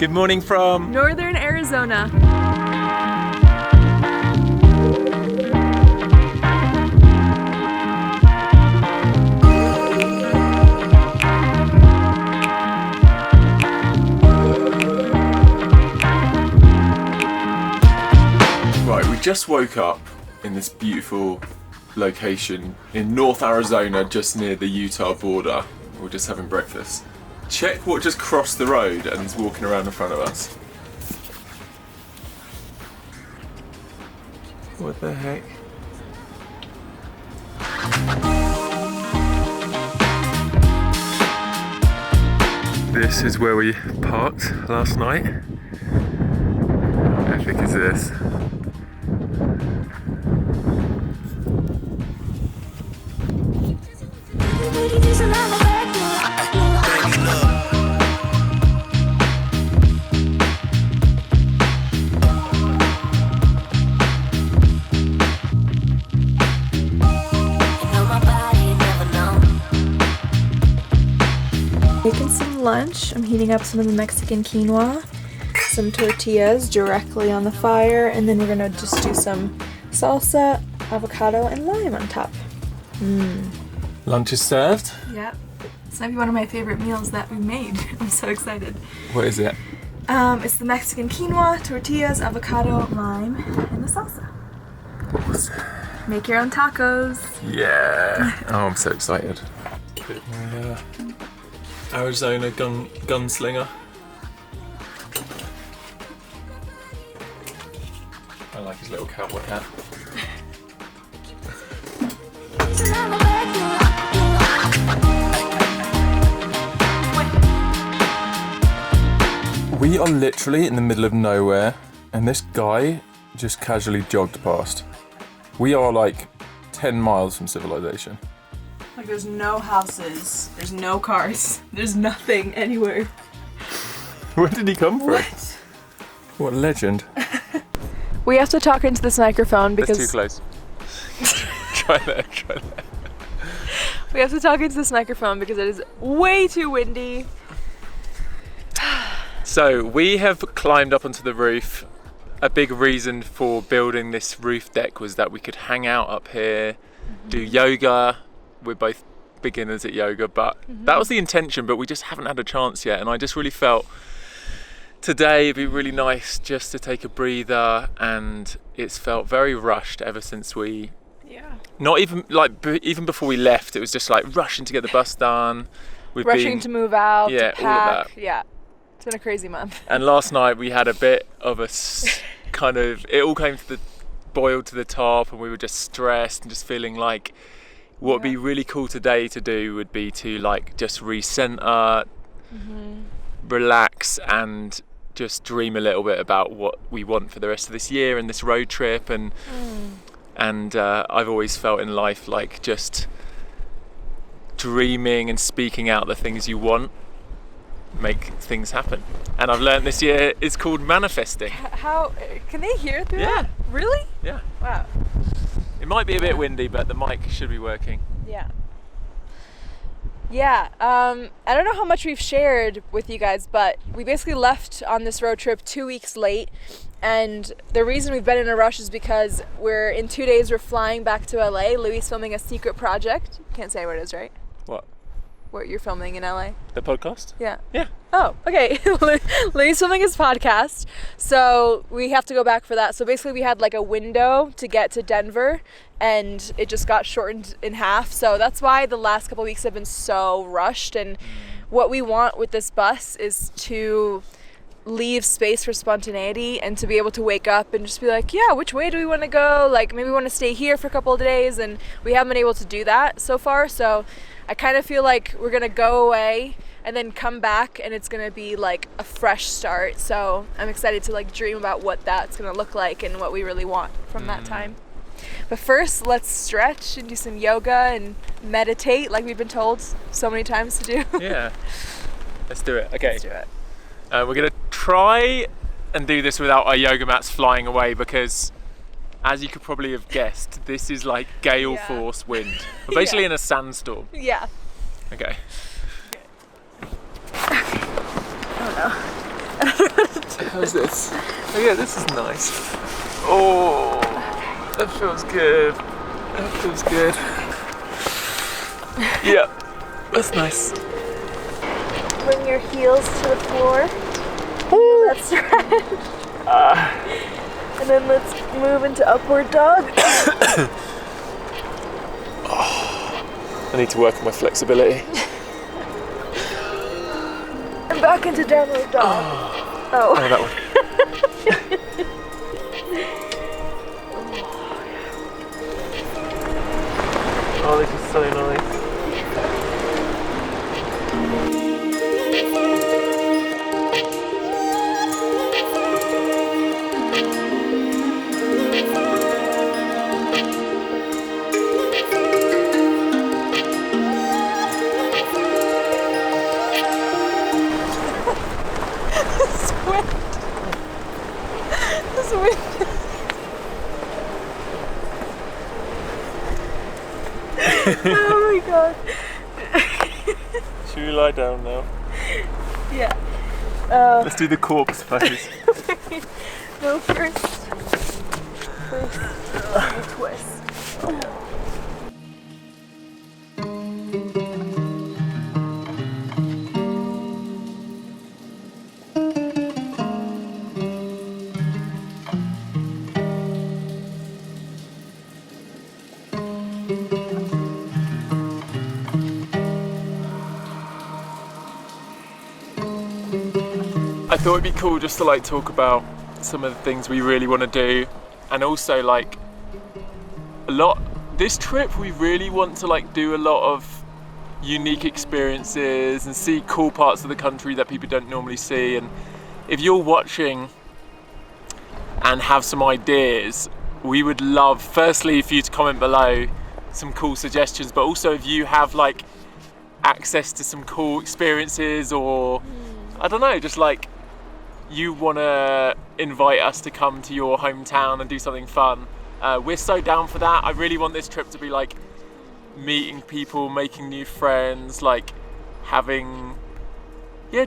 Good morning from Northern Arizona. Right, we just woke up in this beautiful location in North Arizona, just near the Utah border. We're just having breakfast. Check what just crossed the road and is walking around in front of us. What the heck? This is where we parked last night. How epic is this? Making some lunch. I'm heating up some of the Mexican quinoa, some tortillas directly on the fire, and then we're gonna just do some salsa, avocado, and lime on top. Lunch is served. Yep. This might be one of my favorite meals that we made. I'm so excited. What is it? It's the Mexican quinoa, tortillas, avocado, lime, and the salsa. Awesome. Make your own tacos. Yeah. Oh, I'm so excited. Bit my Arizona gunslinger. I like his little cowboy hat. We are literally in the middle of nowhere, and this guy just casually jogged past. We are like 10 miles from civilization. Like there's no houses, there's no cars, there's nothing anywhere. Where did he come from? What a legend. We have to talk into this microphone because That's too close. Try that. we have to talk into this microphone because it is way too windy. So we have climbed up onto the roof. A big reason for building this roof deck was that we could hang out up here, do yoga. We're both beginners at yoga, but that was the intention, but we just haven't had a chance yet. And I just really felt today it'd be really nice just to take a breather, and it's felt very rushed ever since we, not even like, even before we left, it was just like rushing to get the bus done. Rushing to move out, yeah, to pack. all of that. Yeah, it's been a crazy month. And last night we had a bit of a kind of, it all came to the, boiled to the top, and we were just stressed and just feeling like, what would be really cool today to do would be to like just recenter, relax, and just dream a little bit about what we want for the rest of this year and this road trip. And I've always felt in life like just dreaming and speaking out the things you want make things happen. And I've learned this year it's called manifesting. How can they hear through Yeah. that? Really? Yeah. Wow. It might be a bit windy, but the mic should be working. Yeah. I don't know how much we've shared with you guys, but we basically left on this road trip 2 weeks late. And the reason we've been in a rush is because in 2 days we're flying back to LA. Louis filming a secret project. Can't say what it is, right? What? What you're filming in LA? The podcast? Yeah. Yeah. Oh, okay. Louis filming his podcast, so we have to go back for that. So basically we had like a window to get to Denver, and it just got shortened in half. So that's why the last couple of weeks have been so rushed. And what we want with this bus is to leave space for spontaneity and to be able to wake up and just be like, yeah, which way do we want to go? Like maybe we want to stay here for a couple of days, and we haven't been able to do that so far. So I kind of feel like we're gonna go away and then come back, and it's gonna be like a fresh start. So I'm excited to like dream about what that's gonna look like and what we really want from that time. But first, let's stretch and do some yoga and meditate like we've been told so many times to do. Yeah. Let's do it. Okay. Let's do it. We're gonna try and do this without our yoga mats flying away, because as you could probably have guessed, this is like gale force wind. We're basically in a sandstorm. Yeah. Okay. Oh no. How's this? Oh yeah, this is nice. Oh, that feels good. That feels good. Yeah, that's nice. Bring your heels to the floor. That's right. And then let's move into upward dog. I need to work on my flexibility. And back into downward dog. Oh, that one. Oh, this is so nice. this wind. Oh my god. Should we lie down now? Yeah. Let's do the corpse pose. No, first the twist. I thought it'd be cool just to like talk about some of the things we really want to do, and also like this trip we really want to like do a lot of unique experiences and see cool parts of the country that people don't normally see. And if you're watching and have some ideas, we would love firstly for you to comment below some cool suggestions, but also if you have like access to some cool experiences, or I don't know, just like you want to invite us to come to your hometown and do something fun, we're so down for that. I really want this trip to be like meeting people, making new friends, like having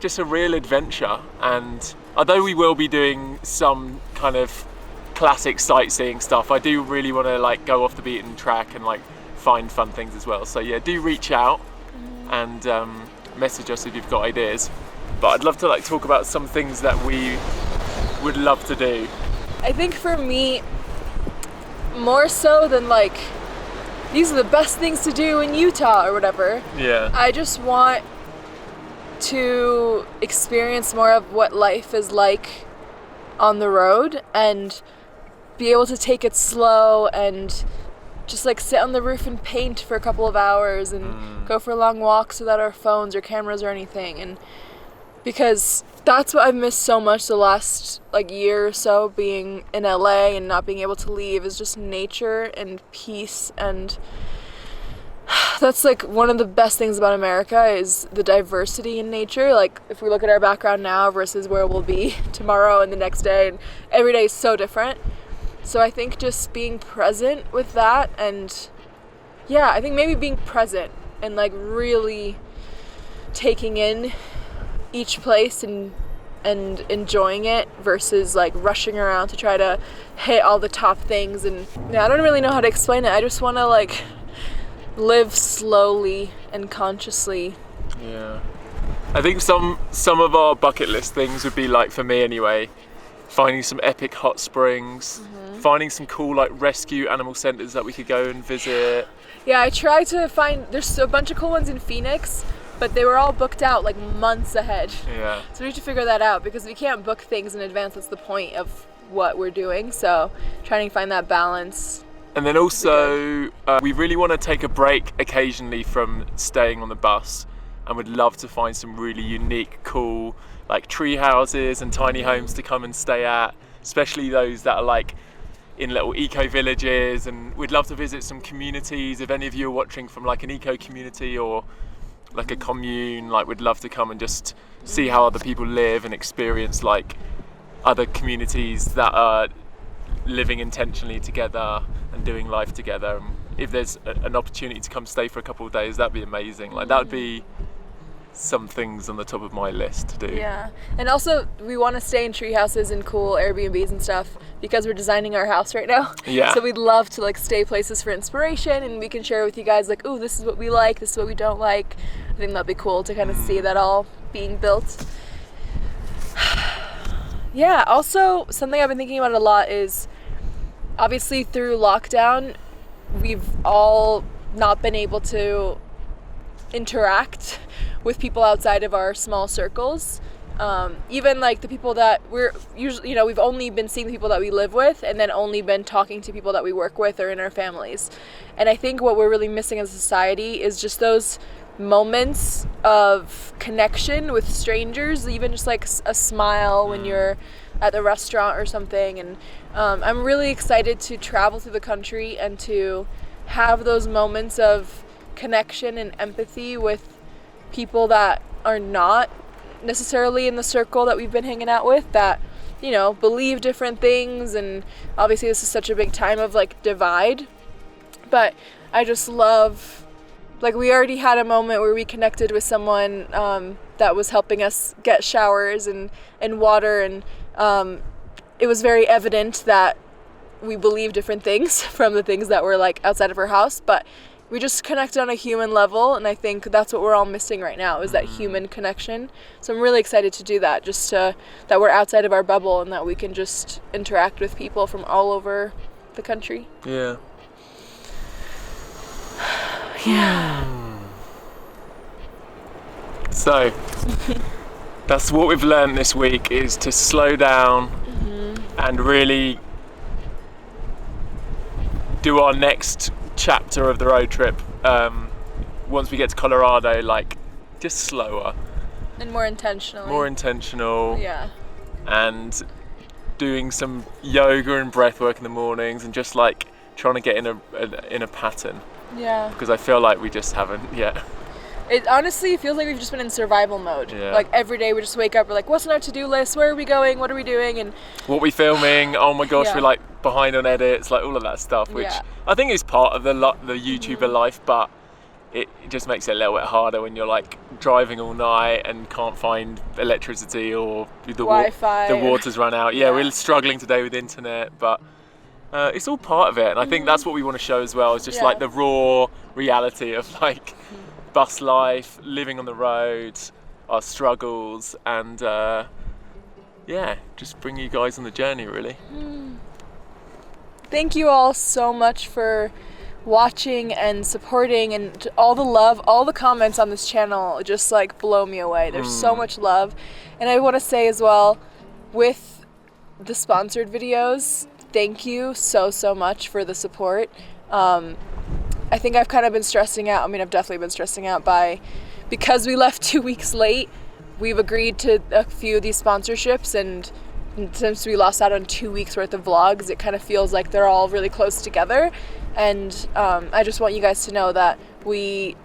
just a real adventure. And although we will be doing some kind of classic sightseeing stuff, I do really want to like go off the beaten track and like find fun things as well. So yeah, do reach out and message us if you've got ideas. But I'd love to like talk about some things that we would love to do. I think for me, more so than like these are the best things to do in Utah or whatever. Yeah. I just want to experience more of what life is like on the road and be able to take it slow and just like sit on the roof and paint for a couple of hours and go for long walks without our phones or cameras or anything. And because that's what I've missed so much the last like year or so, being in LA and not being able to leave, is just nature and peace. And that's like one of the best things about America is the diversity in nature. Like if we look at our background now versus where we'll be tomorrow and the next day, and every day is so different. So I think just being present with that, and yeah, I think maybe being present and like really taking in each place and enjoying it versus like rushing around to try to hit all the top things. And yeah, I don't really know how to explain it. I just want to like live slowly and consciously. Yeah, I think some of our bucket list things would be like, for me anyway, finding some epic hot springs, finding some cool like rescue animal centers that we could go and visit. Yeah, I tried to find, there's a bunch of cool ones in Phoenix, but they were all booked out like months ahead. Yeah. So we need to figure that out because we can't book things in advance. That's the point of what we're doing. So trying to find that balance. And then also, we really want to take a break occasionally from staying on the bus, and would love to find some really unique, cool, like tree houses and tiny homes to come and stay at, especially those that are like in little eco villages. And we'd love to visit some communities. If any of you are watching from like an eco community or like a commune, like we'd love to come and just see how other people live and experience like other communities that are living intentionally together and doing life together. And if there's an opportunity to come stay for a couple of days, that'd be amazing. Like that would be some things on the top of my list to do. Yeah, and also we want to stay in tree houses and cool Airbnbs and stuff because we're designing our house right now. Yeah. So we'd love to like stay places for inspiration, and we can share with you guys like, oh, this is what we like, this is what we don't like. I think that'd be cool to kind of see that all being built. Yeah, also something I've been thinking about a lot is obviously through lockdown, we've all not been able to interact with people outside of our small circles. Even like the people that we're usually, you know, we've only been seeing the people that we live with and then only been talking to people that we work with or in our families. And I think what we're really missing as a society is just those moments of connection with strangers, even just like a smile when you're at the restaurant or something. And I'm really excited to travel through the country and to have those moments of connection and empathy with people that are not necessarily in the circle that we've been hanging out with, that, you know, believe different things. And obviously this is such a big time of like divide, but I just love, like, we already had a moment where we connected with someone that was helping us get showers and water, and it was very evident that we believe different things from the things that were like outside of our house, but we just connect on a human level, and I think that's what we're all missing right now, is that human connection. So I'm really excited to do that, just that we're outside of our bubble and that we can just interact with people from all over the country. Yeah. Yeah. So that's what we've learned this week, is to slow down and really do our next chapter of the road trip once we get to Colorado, like just slower And more intentionally. more intentional, Yeah. and doing some yoga and breath work in the mornings, and just like trying to get in a pattern, Yeah. because I feel like we just haven't yet. It honestly feels like we've just been in survival mode. Yeah. Like every day we just wake up, we're like, what's on our to-do list? Where are we going? What are we doing? And What we filming? Oh my gosh, Yeah. we're like behind on edits, like all of that stuff, which Yeah. I think is part of the YouTuber life, but it just makes it a little bit harder when you're like driving all night and can't find electricity, or the Wi-Fi. the water's run out. Yeah, Yeah. we're struggling today with internet, but it's all part of it, and I think that's what we want to show as well, is just Yeah. like the raw reality of like bus life, living on the road, our struggles, and yeah, just bring you guys on the journey, really. Thank you all so much for watching and supporting, and all the love, all the comments on this channel just like blow me away. There's so much love. And I want to say as well, with the sponsored videos, thank you so much for the support. I think I've kind of been stressing out. I mean, I've definitely been stressing out because we left 2 weeks late. We've agreed to a few of these sponsorships, and since we lost out on 2 weeks worth of vlogs, it kind of feels like they're all really close together. And I just want you guys to know that we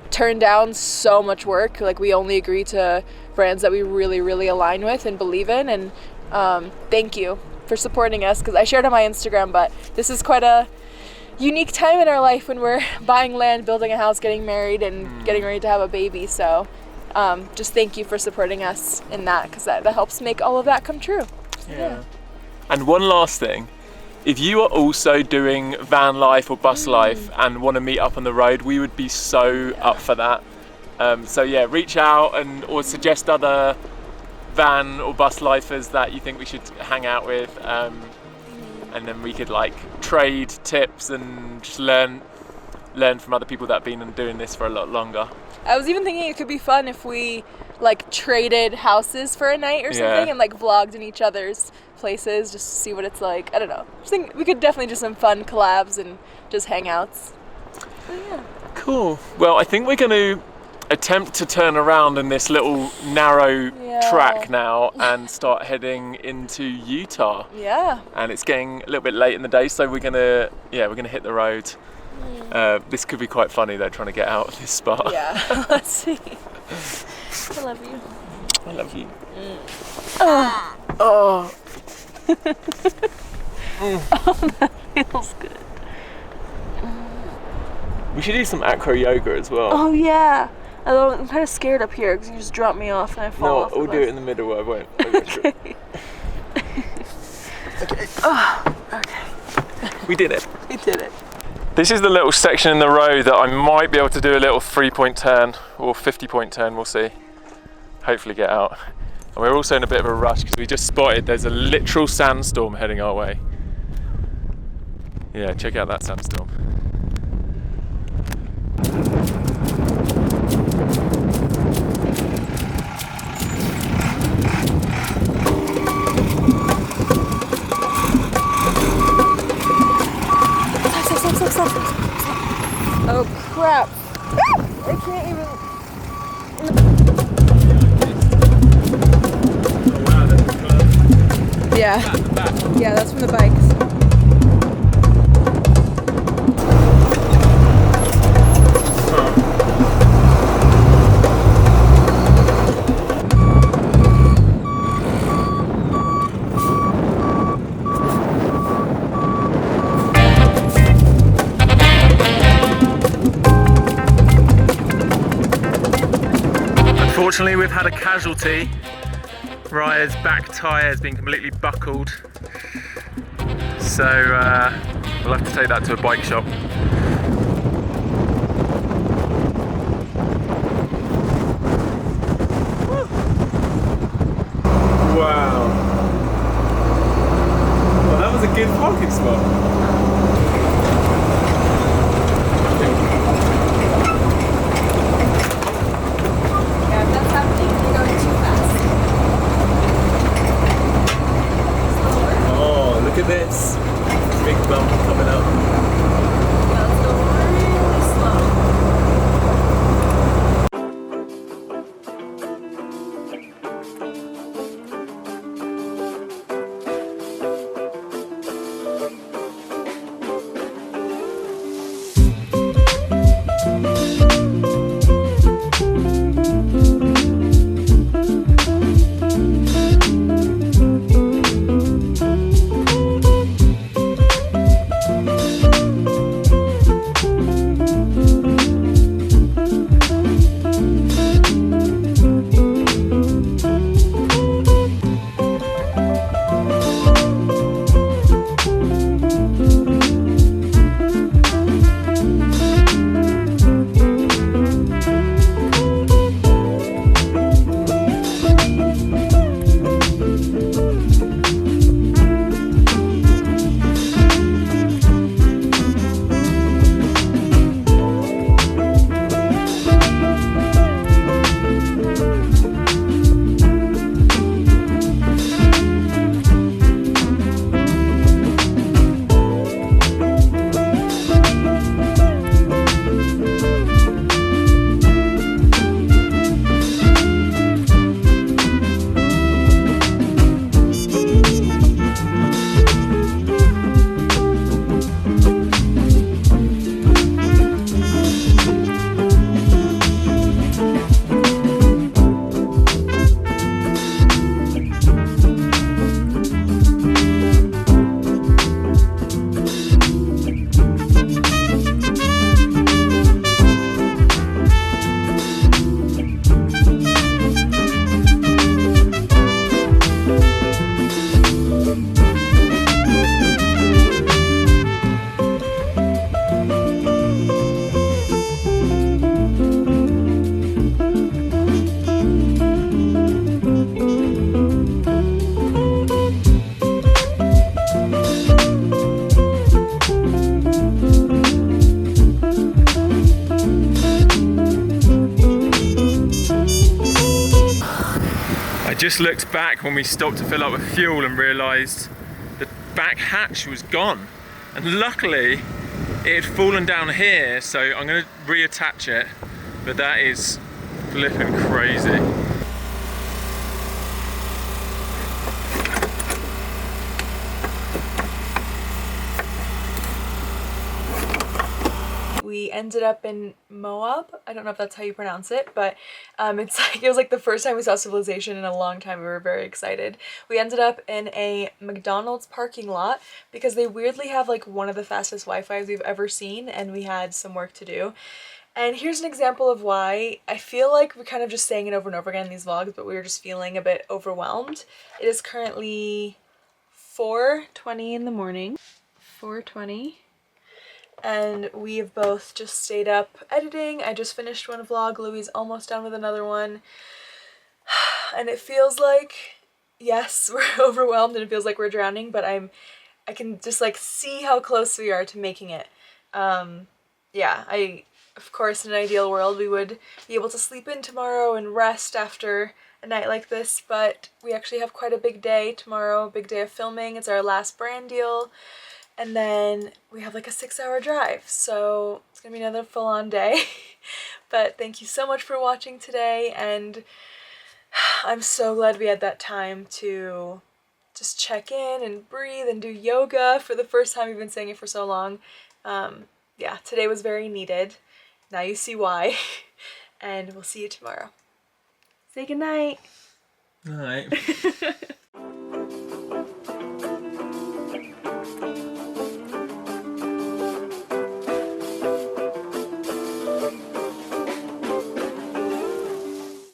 turned down so much work. Like, we only agree to brands that we really align with and believe in. And thank you for supporting us, because I shared on my Instagram, but this is quite a unique time in our life when we're buying land, building a house, getting married, and getting ready to have a baby. So just thank you for supporting us in that, because that helps make all of that come true. So, yeah. And one last thing, if you are also doing van life or bus life and want to meet up on the road, we would be so up for that. So yeah, reach out or suggest other van or bus lifers that you think we should hang out with, and then we could like trade tips and just learn from other people that have been doing this for a lot longer. I was even thinking it could be fun if we like traded houses for a night or something, and like vlogged in each other's places just to see what it's like. I don't know. I think we could definitely do some fun collabs and just hangouts. So, yeah. Cool. Well, I think we're going to attempt to turn around in this little narrow track now and start heading into Utah. Yeah. And it's getting a little bit late in the day, so we're gonna hit the road. This could be quite funny though, trying to get out of this spot. Yeah. Let's see. I love you. I love you. Oh. Oh. Oh, that feels good. We should do some acro yoga as well. Oh yeah. Although I'm kind of scared up here because you just drop me off and I fall off. No, we'll do it in the middle. I won't. Okay. Okay. Oh, okay. We did it. We did it. This is the little section in the road that I might be able to do a little 3-point turn or 50-point turn. We'll see. Hopefully get out. And we're also in a bit of a rush because we just spotted there's a literal sandstorm heading our way. Yeah, check out that sandstorm. Stop. Oh crap. I can't even. Oh wow, that's Yeah. Yeah, that's from the bikes. Unfortunately, we've had a casualty. Raya's back tyre has been completely buckled. So we'll have to take that to a bike shop. Wow. Well, that was a good parking spot. Look at this big bump coming up. That's going really slow. Just looked back when we stopped to fill up with fuel and realised the back hatch was gone, and luckily it had fallen down here, so I'm going to reattach it, but that is flipping crazy. We ended up in Moab. I don't know if that's how you pronounce it, but it was like the first time we saw civilization in a long time. We were very excited. We ended up in a McDonald's parking lot because they weirdly have like one of the fastest Wi-Fi's we've ever seen, and we had some work to do. And here's an example of why. I feel like we're kind of just saying it over and over again in these vlogs, but we were just feeling a bit overwhelmed. It is currently 4:20 in the morning. 4:20. And we have both just stayed up editing. I just finished one vlog. Louis almost done with another one. And it feels like, yes, we're overwhelmed and it feels like we're drowning, but I can just like see how close we are to making it. Yeah, of course, in an ideal world, we would be able to sleep in tomorrow and rest after a night like this, but we actually have quite a big day tomorrow, a big day of filming. It's our last brand deal, and then we have like a 6-hour drive, so it's gonna be another full-on day. But thank you so much for watching today, and I'm so glad we had that time to just check in and breathe and do yoga for the first time. We've been saying it for so long. Yeah, today was very needed. Now you see why. And we'll see you tomorrow. Say goodnight. Night.